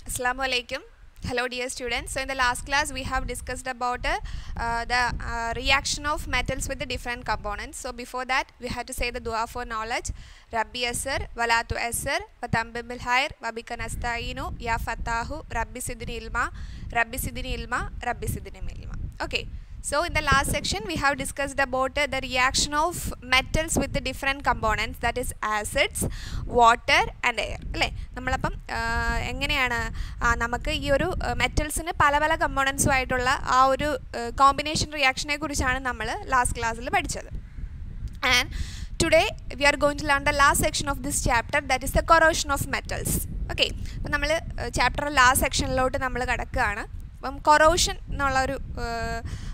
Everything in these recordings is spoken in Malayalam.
Assalamu alaikum. Hello dear students. So in the last class we have discussed about the reaction of metals with the different components. So before that we had to say the dua for knowledge. Rabbi Asr, Walatu Asr, Watambim bil Khair, Wabika Nasta'inu, Ya Fatahu, Rabbi Sidini Ilma, Rabbi Sidini Ilma, Rabbi Sidini Ilma. Okay. So in the last section we have discussed about the reaction of metals with the different components, that is acids, water and air. അല്ലേ നമ്മളപ്പം എങ്ങനെയാണ് നമുക്ക് ഈ ഒരു മെറ്റൽസിന് പല പല കമ്പോണൻസുമായിട്ടുള്ള ആ ഒരു കോമ്പിനേഷൻ റിയാക്ഷനെ കുറിച്ചാണ് നമ്മൾ ലാസ്റ്റ് ക്ലാസ്സിൽ പഠിച്ചത്. And today we are going to learn the last section of this chapter, that is the corrosion of metals. Okay, അപ്പോൾ നമ്മൾ ചാപ്റ്റർ ലാസ്റ്റ് സെക്ഷനിലോട്ട് നമ്മൾ കടക്കുകയാണ്. Corrosion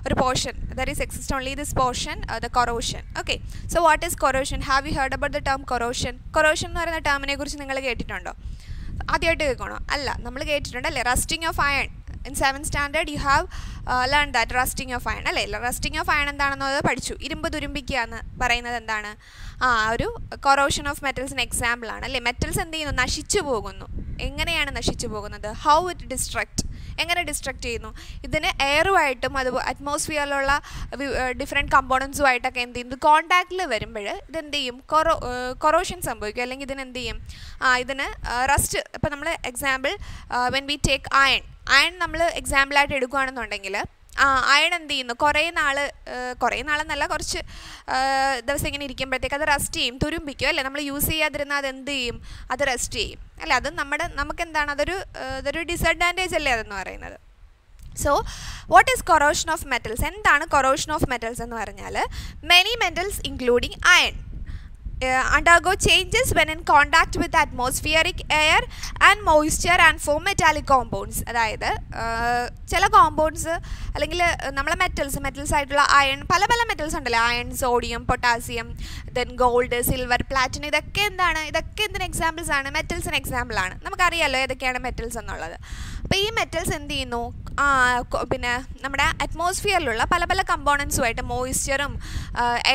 ഒരു portion, that is exist only this portion, the corrosion. Okay, so what is corrosion? Have you heard about the term corrosion? Corrosion എന്ന് പറയുന്ന ടേമിനെ കുറിച്ച് നിങ്ങൾ കേട്ടിട്ടുണ്ടോ? ആദ്യമായിട്ട് കേൾക്കണോ? അല്ല, നമ്മൾ കേട്ടിട്ടുണ്ടല്ലേ, rusting of iron. In 7th standard you have learned that rusting of iron. അല്ലേ, റസ്റ്റിംഗ് ഓഫ് അയൺ എന്താണെന്നത് പഠിച്ചു. ഇരുമ്പ് തുരുമ്പിക്കുക എന്ന് പറയുന്നത് എന്താണ്? ഒരു കൊറോഷൻ ഓഫ് മെറ്റൽസിന് എക്സാമ്പിൾ ആണ്. അല്ലേ, മെറ്റൽസ് എന്ത് ചെയ്യുന്നു? നശിച്ചു പോകുന്നു. എങ്ങനെയാണ് നശിച്ചു പോകുന്നത്? ഹൗ ഇറ്റ് ഡിസ്ട്രക്ട്, എങ്ങനെ ഡിസ്ട്രക്ട് ചെയ്യുന്നു? ഇതിന് എയറുമായിട്ടും അതുപോലെ അറ്റ്മോസ്ഫിയറിലുള്ള ഡിഫറെൻറ്റ് കമ്പോണൻസുമായിട്ടൊക്കെ എന്ത് ചെയ്യുന്നു? കോൺടാക്റ്റിൽ വരുമ്പോൾ ഇതെന്ത് ചെയ്യും? കൊറോഷൻ സംഭവിക്കും. അല്ലെങ്കിൽ ഇതിനെന്ത് ചെയ്യും? ഇതിന് റസ്റ്റ്. ഇപ്പോൾ നമ്മൾ example when we take iron നമ്മൾ എക്സാമ്പിളായിട്ട് എടുക്കുകയാണെന്നുണ്ടെങ്കിൽ അയൺ എന്ത് ചെയ്യുന്നു? കുറേ നാളെന്നല്ല, കുറച്ച് ദിവസം ഇങ്ങനെ ഇരിക്കുമ്പോഴത്തേക്ക് അത് റസ്റ്റ് ചെയ്യും, തുരുമ്പിക്കും. അല്ലേ, നമ്മൾ യൂസ് ചെയ്യാതിരുന്നാൽ അത് എന്ത് ചെയ്യും? അത് റസ്റ്റ് ചെയ്യും. അല്ലേ, അത് നമുക്കെന്താണ്? അതൊരു ഡിസഡ്വാൻറ്റേജ് അല്ലേ അതെന്ന് പറയുന്നത്. So what is corrosion of metals? എന്താണ് കൊറോഷൻ ഓഫ് മെറ്റൽസ് എന്ന് പറഞ്ഞാൽ, many metals including iron undergo changes when in contact with atmospheric air and moisture and form metallic compounds. അതായത് ചില കോമ്പൗണ്ട്സ് അല്ലെങ്കിൽ നമ്മളെ മെറ്റൽസ് ആയിട്ടുള്ള അയൺ, പല മെറ്റൽസ് ഉണ്ടല്ലോ, iron, sodium, potassium, then gold, silver, platinum, ഇതൊക്കെ എന്തിന് എക്സാമ്പിൾസ് ആണ്? മെറ്റൽസിന് എക്സാമ്പിളാണ്. നമുക്കറിയാമല്ലോ ഏതൊക്കെയാണ് മെറ്റൽസ് എന്നുള്ളത്. അപ്പോൾ ഈ മെറ്റൽസ് എന്ത് ചെയ്യുന്നു? പിന്നെ നമ്മുടെ അറ്റ്മോസ്ഫിയറിലുള്ള പല കമ്പോണൻസുമായിട്ട്, മോയ്സ്ചറും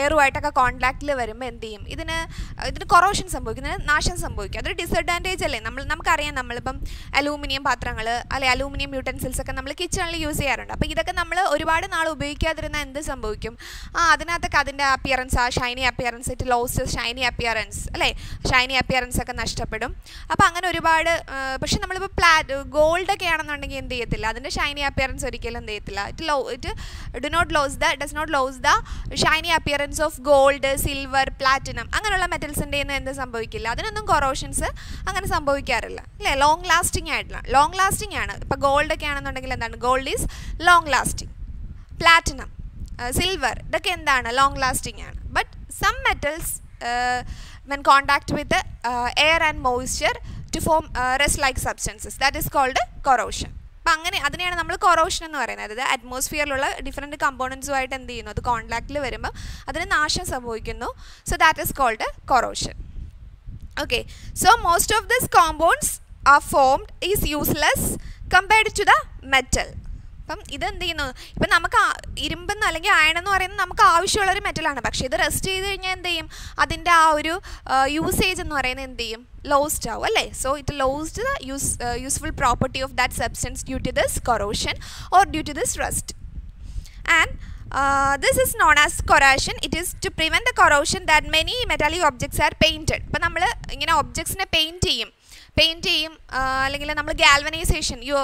എയറുമായിട്ടൊക്കെ കോൺടാക്റ്റിൽ വരുമ്പോൾ എന്ത് ചെയ്യും? ഇതിന് കൊറോഷൻ സംഭവിക്കും, ഇതിന് നാശം സംഭവിക്കും. അതൊരു ഡിസഡ്വാൻറ്റേജ് അല്ലേ? നമുക്കറിയാം, നമ്മളിപ്പം അലൂമിനിയം പാത്രങ്ങൾ അല്ലെ അലൂമിനിയം യൂട്ടൻസിൽസ് ഒക്കെ നമ്മൾ കിച്ചണിൽ യൂസ് ചെയ്യാറുണ്ട്. അപ്പോൾ ഇതൊക്കെ നമ്മൾ ഒരുപാട് നാൾ ഉപയോഗിക്കാതിരുന്നാൽ എന്ത് സംഭവിക്കും? അതിനകത്തൊക്കെ അതിൻ്റെ appearance, shiny appearance, it lose shiny appearance, അല്ലേ, ഷൈനി അപ്പിയറൻസ് ഒക്കെ നഷ്ടപ്പെടും. അപ്പോൾ അങ്ങനെ ഒരുപാട്. പക്ഷെ നമ്മളിപ്പോൾ ഗോൾഡൊക്കെ ആണെന്നുണ്ടെങ്കിൽ എന്ത് ചെയ്യത്തില്ല? അതിൻ്റെ ഷൈനി അപ്പിയറൻസ് ഒരിക്കലും എന്ത് ചെയ്യത്തില്ല. Does not lose the shiny appearance of gold, silver, platinum, അങ്ങനെയുള്ള മെറ്റൽസിൻ്റെ എന്ത് സംഭവിക്കില്ല? അതിനൊന്നും കൊറോഷൻസ് അങ്ങനെ സംഭവിക്കാറില്ല. അല്ലേ, ലോങ് ലാസ്റ്റിംഗ് ആണ്. ഇപ്പോൾ ഗോൾഡൊക്കെ ആണെന്നുണ്ടെങ്കിൽ എന്താണ്? Gold is long lasting. Platinum, silver, ഇതൊക്കെ എന്താണ്? ലോങ് ലാസ്റ്റിംഗ് ആണ്. But some metals when contact with the air and moisture to form rust like substances, that is called corrosion. അപ്പം അതിനെയാണ് നമ്മൾ കൊറോഷൻ എന്ന് പറയുന്നത്. അതായത് അറ്റ്മോസ്ഫിയറിലുള്ള ഡിഫറെൻറ്റ് കമ്പോണൻസുമായിട്ട് എന്ത് ചെയ്യുന്നു? അത് കോൺടാക്റ്റിൽ വരുമ്പോൾ അതിന് നാശം സംഭവിക്കുന്നു. So that is called corrosion. Okay, so most of this compounds are formed is useless compared to the metal. അപ്പം ഇതെന്ത് ചെയ്യുന്നു? ഇപ്പം നമുക്ക് ഇരുമ്പെന്ന് അല്ലെങ്കിൽ അയൺ എന്ന് പറയുന്നത് നമുക്ക് ആവശ്യമുള്ളൊരു മെറ്റലാണ്. പക്ഷേ ഇത് റെസ്റ്റ് ചെയ്ത് കഴിഞ്ഞാൽ എന്ത് ചെയ്യും? അതിൻ്റെ ആ ഒരു യൂസേജ് എന്ന് പറയുന്നത് എന്ത് ചെയ്യും? ലോസ്റ്റ് ആവും. അല്ലേ, so it lost the useful property of that substance due to this corrosion or due to this rust. And this is known as corrosion. It is to prevent the corrosion that many metallic objects are painted. ഇപ്പം നമ്മൾ ഇങ്ങനെ ഒബ്ജക്ട്സിനെ പെയിൻറ്റ് ചെയ്യും, അല്ലെങ്കിൽ നമ്മൾ galvanisation, you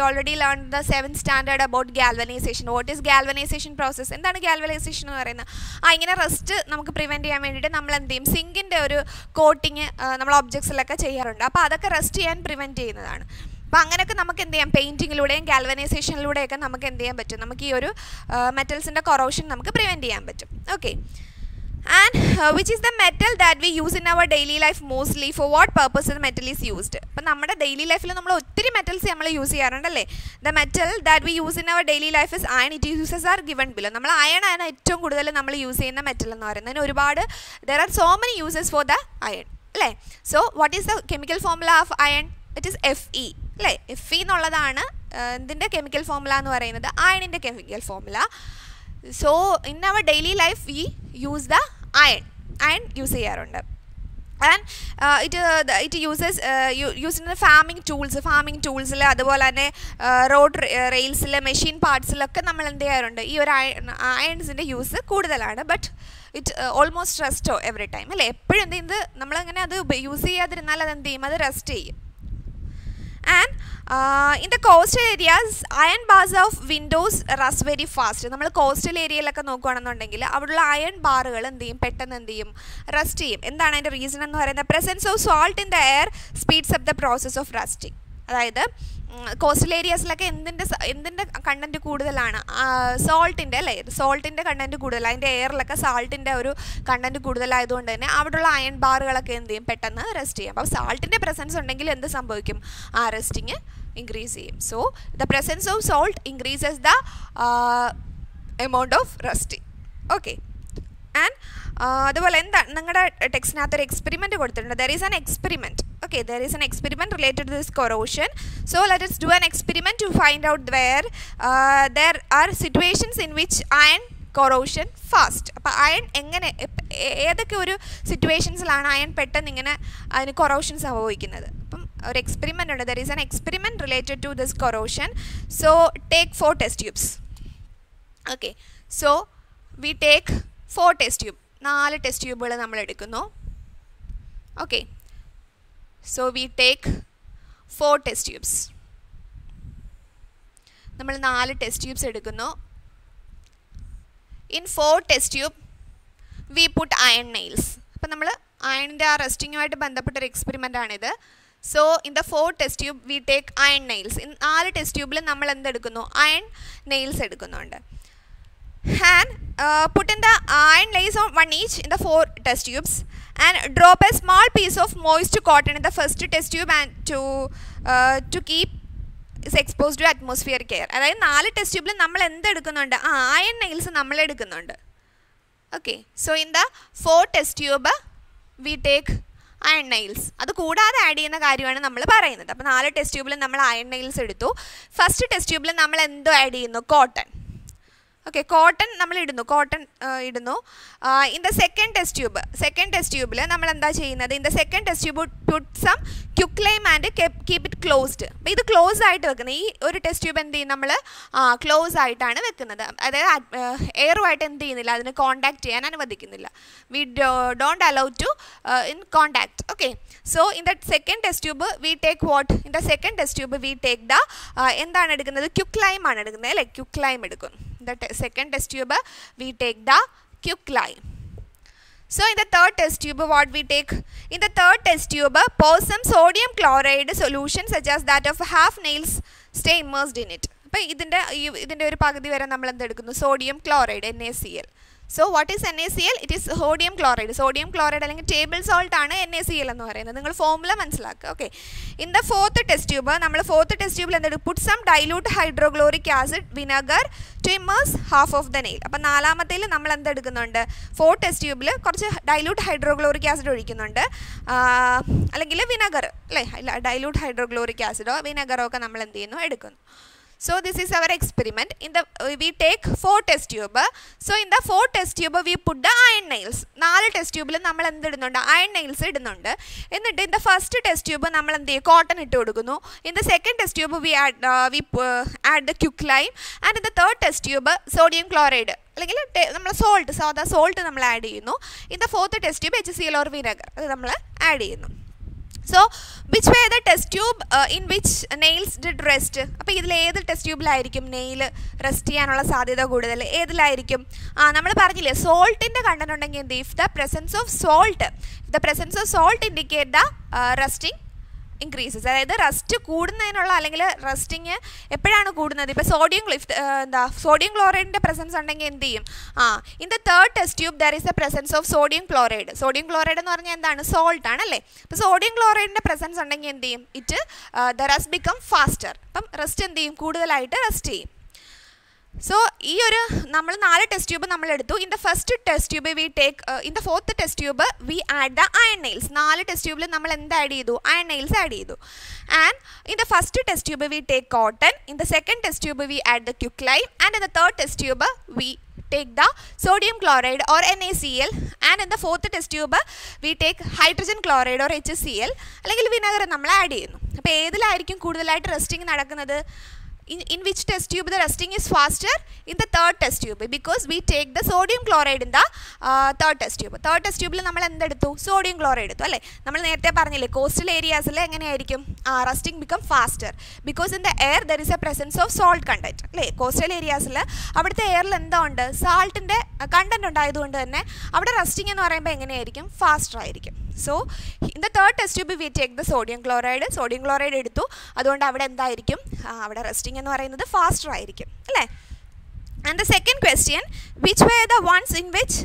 already learn the 7th standard about galvanisation. What is galvanisation process? എന്താണ് ഗാൽവനൈസേഷൻ എന്ന് പറയുന്നത്? ഇങ്ങനെ റസ്റ്റ് നമുക്ക് പ്രിവെൻറ്റ് ചെയ്യാൻ വേണ്ടിയിട്ട് നമ്മൾ എന്ത് ചെയ്യും? സിങ്കിൻ്റെ ഒരു കോട്ടിങ് നമ്മൾ ഒബ്ജക്ട്സിലൊക്കെ ചെയ്യാറുണ്ട്. അപ്പോൾ അതൊക്കെ റസ്റ്റ് ചെയ്യാൻ പ്രിവെൻറ്റ് ചെയ്യുന്നതാണ്. അപ്പോൾ അങ്ങനെയൊക്കെ നമുക്ക് എന്ത് ചെയ്യാം? പെയിൻറ്റിങ്ങിലൂടെയും ഗാൽവനൈസേഷനിലൂടെയൊക്കെ നമുക്ക് എന്ത് ചെയ്യാൻ പറ്റും? നമുക്ക് ഈ ഒരു മെറ്റൽസിൻ്റെ കൊറോഷൻ നമുക്ക് പ്രിവെൻറ്റ് ചെയ്യാൻ പറ്റും. Okay, and which is the metal that we use in our daily life mostly? For what purpose the metal is used? അപ്പോൾ നമ്മുടെ ഡെയിലി ലൈഫിൽ നമ്മൾ ഒത്തിരി മെറ്റൽസ് നമ്മൾ use ചെയ്യാറുണ്ടല്ലേ. The metal that we use in our daily life is iron. Its uses are given below. നമ്മൾ അയൺ ആണ് ഏറ്റവും കൂടുതൽ നമ്മൾ യൂസ് ചെയ്യുന്ന മെറ്റൽ എന്ന് പറയുന്നത്. ഒരുപാട് there are so many uses for the iron, അല്ലേ. So what is the chemical formula of iron? It is Fe, അല്ലേ. Fe എന്നുള്ളതാണ് ഇതിൻ്റെ കെമിക്കൽ ഫോർമുല എന്ന് പറയുന്നത്, അയണിൻ്റെ chemical formula. So in our daily life we use the iron use ചെയ്യാറുണ്ട്. and it uses used in the farming tools അതുപോലെ തന്നെ റോഡ് റെയിൽസിൽ മെഷീൻ പാർട്സിലൊക്കെ നമ്മൾ എന്ത് ചെയ്യാറുണ്ട് ഈ ഒരു അയൺസിൻ്റെ യൂസ് കൂടുതലാണ് but it almost resto every time അല്ലേ എപ്പോഴും എന്ത് ചെയ്യുന്നത് നമ്മളങ്ങനെ അത് യൂസ് ചെയ്യാതിരുന്നാൽ അത് എന്ത് ചെയ്യും അത് റെസ്റ്റ് ചെയ്യും and in the coastal areas iron bars of windows rust very fast നമ്മൾ കോസ്റ്റൽ ഏരിയയിലൊക്കെ നോക്കുകയാണെന്നുണ്ടെങ്കിൽ അവിടെയുള്ള അയൺ ബാറുകൾ എന്ത് ചെയ്യും പെട്ടെന്ന് എന്ത് ചെയ്യും റസ്റ്റ് ചെയ്യും എന്താണ് അതിൻ്റെ റീസൺ എന്ന് പറയുന്നത് presence of salt in the air speeds up the process of rusting അതായത് കോസ്റ്റൽ ഏരിയാസിലൊക്കെ എന്തിൻ്റെ കണ്ടൻറ്റ് കൂടുതലാണ് സോൾട്ടിൻ്റെ അല്ലേ സോൾട്ടിൻ്റെ കണ്ടൻറ്റ് കൂടുതൽ അതിൻ്റെ എയറിലൊക്കെ സാൾട്ടിൻ്റെ ഒരു കണ്ടൻറ്റ് കൂടുതലായതുകൊണ്ട് തന്നെ അവിടെയുള്ള അയൺ ബാറുകളൊക്കെ എന്ത് ചെയ്യും പെട്ടെന്ന് റെസ്റ്റ് ചെയ്യും അപ്പോൾ സാൾട്ടിൻ്റെ പ്രസൻസ് ഉണ്ടെങ്കിൽ എന്ത് സംഭവിക്കും ആ റെസ്റ്റിങ് ഇൻക്രീസ് ചെയ്യും so the presence of salt increases the amount of rusting okay and അതുപോലെ എന്താണ് നിങ്ങളുടെ ടെക്സ്റ്റിനകത്ത് ഒരു എക്സ്പെരിമെൻറ്റ് കൊടുത്തിട്ടുണ്ട് there is an experiment okay there is an experiment related to this corrosion so let us do an experiment to find out where there are situations in which iron corrosion fast അപ്പോൾ അയൺ എങ്ങനെ ഏതൊക്കെ ഒരു സിറ്റുവേഷൻസിലാണ് അയൺ പെട്ടെന്ന് ഇങ്ങനെ അതിന് കൊറോഷൻ സംഭവിക്കുന്നത് അപ്പം ഒരു എക്സ്പെരിമെൻ്റ് ഉണ്ട് there is an experiment related to this corrosion so take 4 test tubes okay so we take 4 test tube 4 test ട്യൂബുകൾ നമ്മൾ എടുക്കുന്നു okay so we take 4 test tubes നമ്മൾ 4 test tubes എടുക്കുന്നു in 4 test tube we put iron nails അപ്പോൾ നമ്മൾ അയണിൻ്റെ ആ റെസ്റ്റിങ്ങുമായിട്ട് ബന്ധപ്പെട്ട ഒരു എക്സ്പെരിമെൻ്റ് ആണിത് so in the 4 test tube we take iron nails 4 test tube നമ്മൾ എന്തെടുക്കുന്നു iron nails എടുക്കുന്നുണ്ട് and put in the iron nails on one each in the 4 test tubes and drop a small piece of moist cotton in the first test tube and to keep is exposed to atmospheric air അതായത് 4 ടെസ്റ്റ് ട്യൂബിൽ നമ്മൾ എന്തെടുക്കുന്നുണ്ട് അയൺ നെയിൽസ് നമ്മൾ എടുക്കുന്നുണ്ട് okay so in the 4 test tube we take iron nails അത് കൂടാതെ ആഡ് ചെയ്യുന്ന കാര്യമാണ് നമ്മൾ പറയുന്നത് അപ്പോൾ 4 ടെസ്റ്റ് ട്യൂബിൽ നമ്മൾ അയൺ നെയിൽസ് എടുത്തു ഫസ്റ്റ് ടെസ്റ്റ് ട്യൂബിൽ നമ്മൾ എന്തോ ആഡ് ചെയ്യുന്നു കോട്ടൺ ഓക്കെ കോട്ടൺ നമ്മൾ കോട്ടൺ ഇടുന്നു ഇൻ ദ സെക്കൻഡ് ടെസ്റ്റ് ട്യൂബിൽ നമ്മൾ എന്താ ചെയ്യുന്നത് in the second test tube put some quicklime and keep it closed അപ്പോൾ ഇത് ക്ലോസ് ആയിട്ട് വെക്കുന്നത് ഈ ഒരു ടെസ്റ്റ് ട്യൂബ് എന്ത് ചെയ്യും നമ്മൾ ക്ലോസ് ആയിട്ടാണ് വെക്കുന്നത് അതായത് എയറുമായിട്ട് എന്ത് ചെയ്യുന്നില്ല അതിന് കോണ്ടാക്ട് ചെയ്യാൻ അനുവദിക്കുന്നില്ല we don't allow to in contact okay so in the second test tube we take what in the second test tube we take the എന്താണ് എടുക്കുന്നത് ക്യുക്ലൈം ആണ് എടുക്കുന്നത് അല്ലേ ക്യുക്ലൈം എടുക്കും the second test tube we take the quicklime so in the third test tube what we take in the third test tube pour some sodium chloride solution such as that of half nails stay immersed in it അപ്പോൾ ഇതിൻ്റെ ഒരു പകുതി വരെ നമ്മൾ എന്തെടുക്കുന്നു sodium chloride NaCl so what is NaCl it is sodium chloride അല്ലെങ്കിൽ ടേബിൾ സോൾട്ട് ആണ് NaCl എന്ന് പറയുന്നത് നിങ്ങൾ ഫോർമുല മനസ്സിലാക്കുക okay in the 4th test tube നമ്മൾ 4th ടെസ്റ്റ് ട്യൂബിൽ എന്തെടുക്കും put some dilute hydrochloric acid vinegar to immerse half of the nail അപ്പോൾ നാലാമത്തേൽ നമ്മൾ എന്തെടുക്കുന്നുണ്ട് 4 ടെസ്റ്റ് ട്യൂബിൽ കുറച്ച് ഡൈലൂട്ട് ഹൈഡ്രോക്ലോറിക് ആസിഡ് ഒഴിക്കുന്നുണ്ട് അല്ലെങ്കിൽ വിനെഗർ അല്ലേ ഡൈലൂട്ട് ഹൈഡ്രോക്ലോറിക് ആസിഡോ വിനെഗറോ ഒക്കെ നമ്മൾ എന്ത് ചെയ്യുന്നു എടുക്കുന്നു So this is our experiment. We take 4 test tube. So in the 4 test tube we put the iron nails. 4 test tube നമ്മൾ എന്തിടുന്നുണ്ട് iron nails ഇടുന്നുണ്ട് എന്നിട്ട് in the first test tube നമ്മൾ എന്ത് ചെയ്യും കോട്ടൺ ഇട്ട് കൊടുക്കുന്നു in the second test tube we add the quicklime and in the third test tube sodium chloride അല്ലെങ്കിൽ നമ്മൾ സാധാ സോൾട്ട് നമ്മൾ ആഡ് ചെയ്യുന്നു in the fourth test tube HCl or vinegar അത് നമ്മൾ ആഡ് ചെയ്യുന്നു So which were the test tube in which nails did rest അപ്പോൾ ഇതിൽ ഏത് ടെസ്റ്റ് ട്യൂബിലായിരിക്കും നെയിൽ റെസ്റ്റ് ചെയ്യാനുള്ള സാധ്യത കൂടുതൽ ഏതിലായിരിക്കും നമ്മൾ പറഞ്ഞില്ലേ സോൾട്ടിൻ്റെ കണ്ടന്റ് ഉണ്ടെങ്കിൽ എന്ത് if the presence of salt indicate the rusting increases അതായത് റസ്റ്റ് കൂടുന്നതിനുള്ള അല്ലെങ്കിൽ റെസ്റ്റിങ് എപ്പോഴാണ് കൂടുന്നത് ഇപ്പോൾ സോഡിയം ക്ലോറൈഡിൻ്റെ പ്രസൻസ് ഉണ്ടെങ്കിൽ എന്ത് ചെയ്യും in the third test tube there is a presence of sodium chloride എന്ന് പറഞ്ഞാൽ എന്താണ് സോൾട്ട് ആണല്ലേ അപ്പോൾ സോഡിയം ക്ലോറൈഡിൻ്റെ പ്രസൻസ് ഉണ്ടെങ്കിൽ എന്ത് ചെയ്യും ദ റെസ്റ്റ് ബിക്കം ഫാസ്റ്റർ അപ്പം റെസ്റ്റ് എന്ത് ചെയ്യും കൂടുതലായിട്ട് റെസ്റ്റ് ചെയ്യും സോ ഈ ഒരു നമ്മൾ 4 ടെസ്റ്റ് ട്യൂബ് നമ്മൾ എടുത്തു in the first test tube we take in the fourth test tube we add the iron nails 4 test ട്യൂബിൽ നമ്മൾ എന്ത് ആഡ് ചെയ്തു അയൺ നെയിൽസ് ആഡ് ചെയ്തു and in the first test tube we take cotton in the second test tube we add the quicklime and in the third test tube we take the sodium chloride or NaCl, and in the fourth test tube we take hydrogen chloride or HCl അല്ലെങ്കിൽ വിനെഗർ നമ്മൾ ആഡ് ചെയ്യുന്നു. അപ്പോൾ ഏതിലായിരിക്കും കൂടുതലായിട്ട് റെസ്റ്റിംഗ് നടക്കുന്നത്? In which test tube the resting is faster? In the third test tube, because we take the sodium chloride in the third test tube. Third test tube നമ്മൾ എന്തെടുത്തു? sodium chloride എടുത്തു അല്ലേ? നമ്മൾ നേരത്തെ പറഞ്ഞില്ലേ കോസ്റ്റൽ ഏരിയാസിൽ എങ്ങനെയായിരിക്കും rusting become faster because in the air there is a presence of salt content അല്ലേ? കോസ്റ്റൽ ഏരിയാസിൽ അവിടുത്തെ എയറിൽ എന്താ ഉണ്ട്? സാൾട്ടിൻ്റെ കണ്ടന്റ് ഉണ്ടായതുകൊണ്ട് തന്നെ അവിടെ റസ്റ്റിംഗ് എന്ന് പറയുമ്പോൾ എങ്ങനെയായിരിക്കും? ഫാസ്റ്റർ ആയിരിക്കും. So in the third test tube we take the sodium chloride എടുത്തു, അതുകൊണ്ട് അവിടെ എന്തായിരിക്കും? അവിടെ റെസ്റ്റിംഗ് എന്ന് പറയുന്നത് ഫാസ്റ്റർ ആയിരിക്കും അല്ലേ? And the second question, which way the ones in which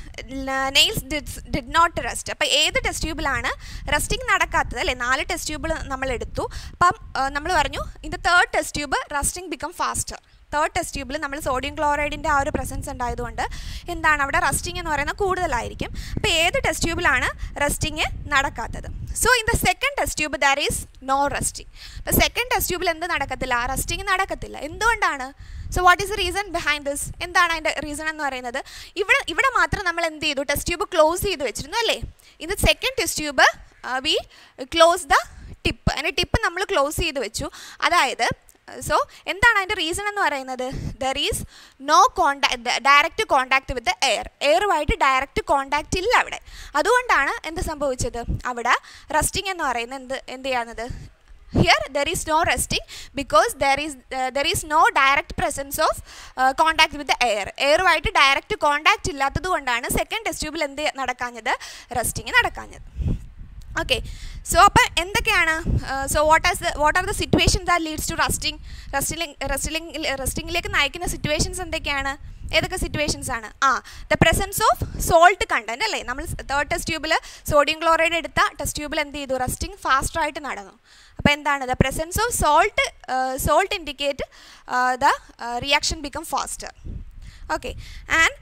nails did not rust? അപ്പോൾ ഏത് ടെസ്റ്റ് ട്യൂബിലാണ് റെസ്റ്റിംഗ് നടക്കാത്തത് അല്ലേ? 4 ടെസ്റ്റ് ട്യൂബിൽ നമ്മൾ എടുത്തു. അപ്പം നമ്മൾ പറഞ്ഞു in the third test tube rusting become faster. Third test ട്യൂബിൽ നമ്മൾ സോഡിയം ക്ലോറൈഡിൻ്റെ ആ ഒരു പ്രസൻസ് ഉണ്ടായതുകൊണ്ട് എന്താണ് അവിടെ റസ്റ്റിംഗ് എന്ന് പറയുന്നത് കൂടുതലായിരിക്കും. അപ്പോൾ ഏത് ടെസ്റ്റ് ട്യൂബിലാണ് റസ്റ്റിംഗ് നടക്കാത്തത്? So in the second test tube there is no rusting. അപ്പോൾ സെക്കൻഡ് ടെസ്റ്റ് ട്യൂബിൽ എന്ത് നടക്കത്തില്ല? റസ്റ്റിംഗ് നടക്കത്തില്ല. എന്തുകൊണ്ടാണ്? So what is the reason behind this? എന്താണ് അതിൻ്റെ റീസൺ എന്ന് പറയുന്നത്? ഇവിടെ മാത്രം നമ്മൾ എന്ത് ചെയ്തു? ടെസ്റ്റ് ട്യൂബ് ക്ലോസ് ചെയ്ത് വെച്ചിരുന്നു അല്ലേ? In the second test tube we close the tip. അതിൻ്റെ ടിപ്പ് നമ്മൾ ക്ലോസ് ചെയ്ത് വെച്ചു. അതായത് സോ എന്താണ് അതിൻ്റെ റീസൺ എന്ന് പറയുന്നത്? There is no direct contact with the എയറുമായിട്ട് ഡയറക്റ്റ് കോണ്ടാക്റ്റ് ഇല്ല അവിടെ. അതുകൊണ്ടാണ് എന്ത് സംഭവിച്ചത്? അവിടെ റസ്റ്റിംഗ് എന്ന് പറയുന്നത് എന്ത് ചെയ്യാവുന്നത്? Here there is no resting because there is no direct presence of contact with the air. എയറുമായിട്ട് ഡയറക്റ്റ് കോണ്ടാക്റ്റ് ഇല്ലാത്തത് കൊണ്ടാണ് സെക്കൻഡ് ടെസ്റ്റ് ട്യൂബിൽ എന്ത് നടക്കാഞ്ഞത്? റസ്റ്റിംഗ് നടക്കാഞ്ഞത്. ഓക്കെ, സോ അപ്പം എന്തൊക്കെയാണ്? So what are the situation that leads to റസ്റ്റിംഗിലേക്ക് നയിക്കുന്ന സിറ്റുവേഷൻസ് എന്തൊക്കെയാണ്? ഏതൊക്കെ സിറ്റുവേഷൻസ് ആണ്? The presence of salt content അല്ലേ? നമ്മൾ തേർഡ് ടെസ്റ്റ് ട്യൂബിൽ സോഡിയം ക്ലോറൈഡ് എടുത്ത ടെസ്റ്റ് ട്യൂബിൽ എന്ത് ചെയ്തു? റസ്റ്റിംഗ് ഫാസ്റ്ററായിട്ട് നടന്നു. അപ്പോൾ എന്താണ്? The presence of salt indicate the reaction become faster. Okay, and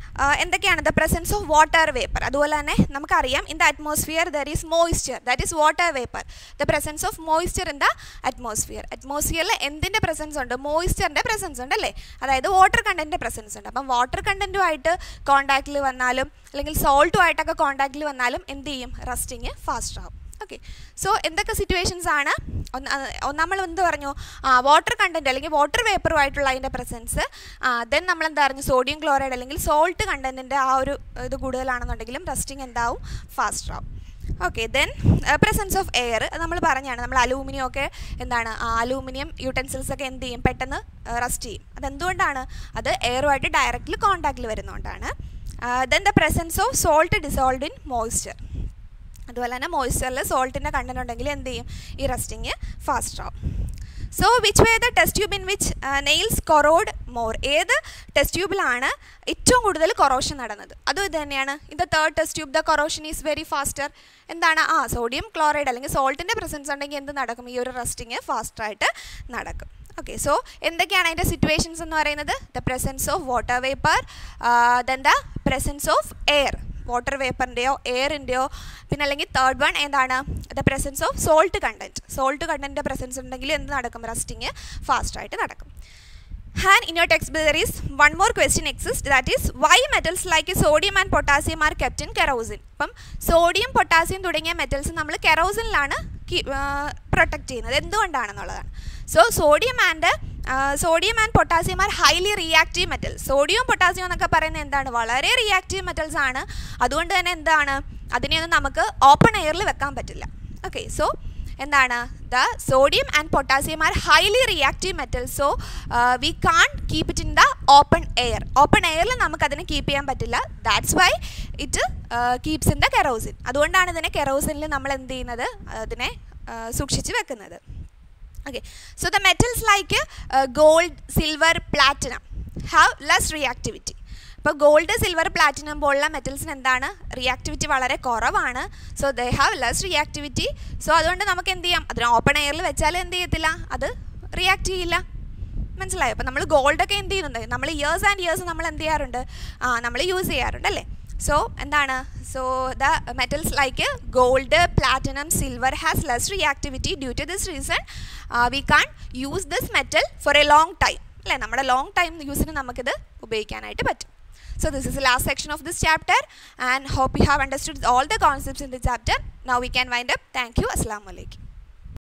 എന്തൊക്കെയാണ്? The presence of water vapour. അതുപോലെ തന്നെ നമുക്കറിയാം in the atmosphere there is moisture, that is water vapour. The presence of moisture in the atmosphere. അറ്റ്മോസ്ഫിയറിൽ എന്തിൻ്റെ പ്രസൻസ് ഉണ്ട്? മോയ്സ്ചറിൻ്റെ പ്രസൻസ് ഉണ്ട് അല്ലേ? അതായത് വാട്ടർ കണ്ടൻറ്റിൻ്റെ പ്രസൻസ് ഉണ്ട്. അപ്പം വാട്ടർ കണ്ടൻറ്റുമായിട്ട് കോണ്ടാക്റ്റിൽ വന്നാലും അല്ലെങ്കിൽ സോൾട്ടുമായിട്ടൊക്കെ കോണ്ടാക്റ്റിൽ വന്നാലും എന്ത് ചെയ്യും? റസ്റ്റിംഗ് ഫാസ്റ്റ് ആവും. ഓക്കെ, സോ എന്തൊക്കെ സിറ്റുവേഷൻസ് ആണ്? നമ്മൾ എന്ത് പറഞ്ഞു? വാട്ടർ കണ്ടൻറ്റ് അല്ലെങ്കിൽ വാട്ടർ വേപ്പറുമായിട്ടുള്ള അതിൻ്റെ പ്രസൻസ്. ദെൻ നമ്മൾ എന്താ പറഞ്ഞു? സോഡിയം ക്ലോറൈഡ് അല്ലെങ്കിൽ സോൾട്ട് കണ്ടൻറ്റിൻ്റെ ആ ഒരു ഇത് കൂടുതലാണെന്നുണ്ടെങ്കിലും റസ്റ്റിംഗ് എന്താവും? ഫാസ്റ്റർ ആവും. Okay, then presence of air നമ്മൾ പറഞ്ഞാണ്. നമ്മൾ അലൂമിനിയം ഒക്കെ എന്താണ്? അലൂമിനിയം യൂട്ടൻസിൽസ് ഒക്കെ എന്ത് ചെയ്യും? പെട്ടെന്ന് റസ്റ്റ് ചെയ്യും. അതെന്തുകൊണ്ടാണ്? അത് എയറുമായിട്ട് ഡയറക്റ്റ്ലി കോണ്ടാക്റ്റിൽ വരുന്നതുകൊണ്ടാണ്. Then the presence of salt dissolved in moisture. അതുപോലെ തന്നെ മോയ്സ്ചറിൽ സോൾട്ടിൻ്റെ കണ്ടന്റ് ഉണ്ടെങ്കിൽ എന്ത് ചെയ്യും? ഈ റസ്റ്റിംഗ് ഫാസ്റ്റർ ആവും. So which way the test tube in which nails corrode more? ഏത് ടെസ്റ്റ് ട്യൂബിലാണ് ഏറ്റവും കൂടുതൽ കൊറോഷൻ നടന്നത്? അതും ഇത് തന്നെയാണ്. In the third test tube the corrosion is very faster. എന്താണ്? സോഡിയം ക്ലോറൈഡ് അല്ലെങ്കിൽ സോൾട്ടിൻ്റെ പ്രസൻസ് ഉണ്ടെങ്കിൽ എന്ത് നടക്കും? ഈ ഒരു റസ്റ്റിംഗ് ഫാസ്റ്ററായിട്ട് നടക്കും. ഓക്കെ, സോ എന്തൊക്കെയാണ് അതിൻ്റെ സിറ്റുവേഷൻസ് എന്ന് പറയുന്നത്? The presence of water vapour, then the presence of air, water വേപ്പറിൻ്റെയോ എയറിൻ്റെയോ, പിന്നെ അല്ലെങ്കിൽ തേർഡ് വൺ എന്താണ്? ദ പ്രസൻസ് ഓഫ് സോൾട്ട് കണ്ടൻറ്റിൻ്റെ പ്രസൻസ് ഉണ്ടെങ്കിൽ എന്ത് നടക്കും? റസ്റ്റിംഗ് ഫാസ്റ്റായിട്ട് നടക്കും. And in your textbook there is one more question exists, that is why metals like sodium and potassium are kept in kerosene. അപ്പം സോഡിയം പൊട്ടാസ്യം തുടങ്ങിയ മെറ്റൽസ് നമ്മൾ കെറോസിനിലാണ് പ്രൊട്ടക്റ്റ് ചെയ്യുന്നത്. എന്തുകൊണ്ടാണെന്നുള്ളതാണ്. So sodium and potassium are highly reactive metals. Sodium potassium എന്നൊക്കെ പറയുന്നത് എന്താണ്? വളരെ റിയാക്റ്റീവ് മെറ്റൽസ് ആണ്. അതുകൊണ്ട് തന്നെ എന്താണ്? അതിനെയൊന്നും നമുക്ക് ഓപ്പൺ എയറിൽ വെക്കാൻ പറ്റില്ല. ഓക്കെ, സോ എന്താണ്? The sodium and potassium are highly reactive metals. So we can't keep it in the open air. Open എയറിൽ നമുക്കതിനെ കീപ്പ് ചെയ്യാൻ പറ്റില്ല. That's why it keeps in the kerosene. അതുകൊണ്ടാണ് ഇതിനെ കെറോസിനിൽ നമ്മൾ എന്ത് ചെയ്യുന്നത്? അതിനെ സൂക്ഷിച്ച് വെക്കുന്നത്. Okay, so the metals like gold, silver, platinum have less reactivity. അപ്പോൾ ഗോൾഡ്, സിൽവർ, പ്ലാറ്റിനം പോലുള്ള മെറ്റൽസിന് എന്താണ്? റിയാക്ടിവിറ്റി വളരെ കുറവാണ്. So they have less reactivity. So അതുകൊണ്ട് നമുക്ക് എന്ത് ചെയ്യാം? അതിന് ഓപ്പൺ എയറിൽ വെച്ചാൽ എന്ത് ചെയ്യത്തില്ല? അത് റിയാക്ട് ചെയ്യില്ല. മനസ്സിലായോ? അപ്പോൾ നമ്മൾ ഗോൾഡൊക്കെ എന്ത് ചെയ്യുന്നുണ്ട്? നമ്മൾ ഇയേഴ്സ് ആൻഡ് ഇയേഴ്സ് നമ്മൾ എന്ത് ചെയ്യാറുണ്ട്? നമ്മൾ യൂസ് ചെയ്യാറുണ്ട് അല്ലേ? സോ എന്താണ്? So the metals like gold, platinum, silver has less reactivity. Due to this reason we can use this metal for a long time അല്ലേ? നമ്മുടെ ലോങ് ടൈം യൂസിന് നമുക്കിത് ഉപയോഗിക്കാനായിട്ട് പറ്റും. So this is the last section of this chapter, and hope you have understood all the concepts in the chapter. Now we can wind up. Thank you. Assalamu alaikum.